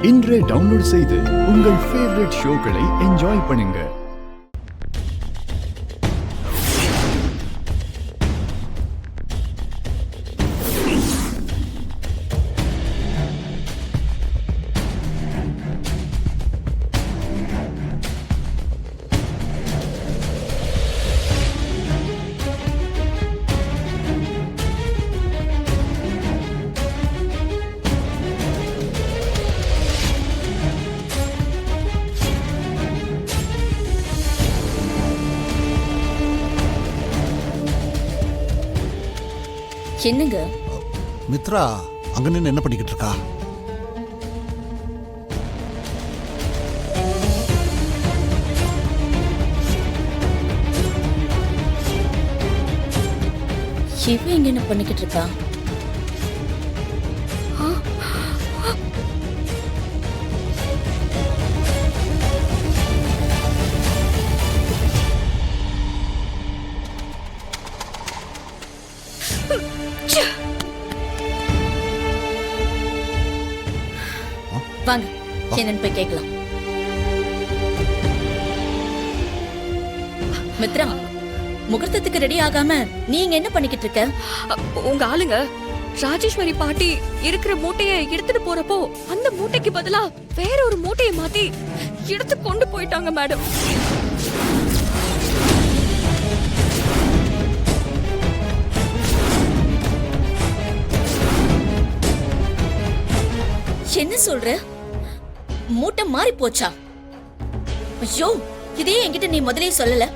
இன்றே டவுன்லோட் செய்து உங்கள் ஃபேவரட் ஷோக்களை என்ஜாய் பண்ணுங்க. என்னங்க மித்ரா அங்க நின்று என்ன பண்ணிக்கிட்டு இருக்கா? இவ இங்க என்ன பண்ணிக்கிட்டு இருக்கா? வாங்க என்னன்னு போய் கேட்கலாம். மித்ரா, முகூர்த்தத்துக்கு ரெடி ஆகாம நீங்க என்ன பண்ணிக்கிட்டு இருக்க? உங்க ஆளுங்க ராஜேஸ்வரி பாட்டி இருக்கிற மூட்டைய எடுத்துட்டு போறப்போ அந்த மூட்டைக்கு பதிலா வேற ஒரு மூட்டையை மாத்தி எடுத்து கொண்டு போயிட்டாங்க மேடம். என்ன சொல்ற? மூட்டை மாறி போச்சா? ஐயோ, இதே என்கிட்ட நீ முதலே சொல்லல.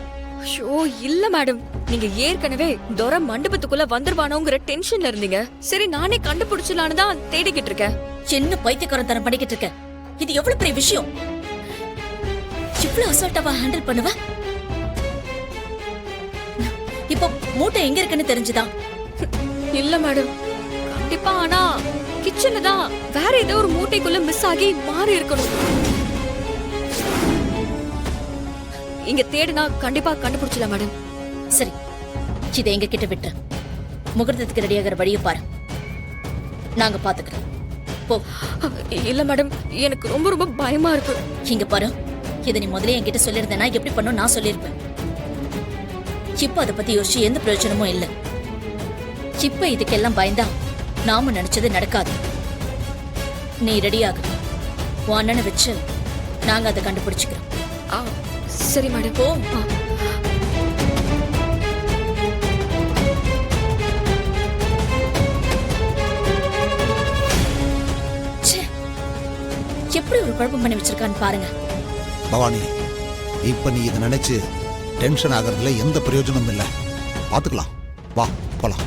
ஐயோ இல்ல மேடம், நீங்க ஏற்கனவே துரை மண்டபத்துக்குள்ள வந்துருவானோங்கிற டென்ஷன்ல இருந்தீங்க. சரி நானே கண்டுபிடிச்சலான்னு தான் தேடிக்கிட்டு இருக்கேன். என்ன பைத்தியக்காரத்தனம் பண்ணிக்கிட்டு இருக்க? இது எவ்வளவு பெரிய விஷயம். இவ்வளவு அசால்ட்டாவா ஹேண்டில் பண்ணுவ? இப்போ மூட்டை எங்க இருக்குன்னு தெரிஞ்சுதா? இல்ல மேடம், கண்டிப்பா. ஆனா கிச்சன்ல தான் வேற ஏதோ ஒரு மூட்டைக்குள்ள மிஸ் ஆகி மாறி இருக்கணும். இங்க தேடுனா கண்டிப்பா கண்டுபிடிச்சலாம் மேடம். சரி, இதை எங்க கிட்ட விட்டு முகூர்த்தத்துக்கு ரெடியாகிற வழியை பாரு, நாங்க பாத்துக்கிறோம். போ. இல்ல மேடம், எனக்கு ரொம்ப ரொம்ப பயமா இருக்கு. இங்க பாரு, இதை நீ முதலே என்கிட்ட சொல்லியிருந்தேன்னா எப்படி பண்ணும் நான் சொல்லியிருப்பேன். இப்ப அதை பத்தி யோசிச்சு எந்த பிரயோஜனமும் இல்லை. இப்ப இதுக்கெல்லாம் பயந்தா நாம நினைச்சது நடக்காது. நீ ரெடியாக, உன் அண்ணனை வச்சு நாங்க அதை கண்டுபிடிச்சுக்கிறோம். சரி மேடம். போ. எப்படி ஒரு குழப்பம் பண்ணி வச்சிருக்கான்னு பாருங்க. பவானி, இப்ப நீ இதை நினைச்சு டென்ஷன் ஆகிறதுல எந்த பிரயோஜனமும் இல்லை. பாத்துக்கலாம், வா போலாம்.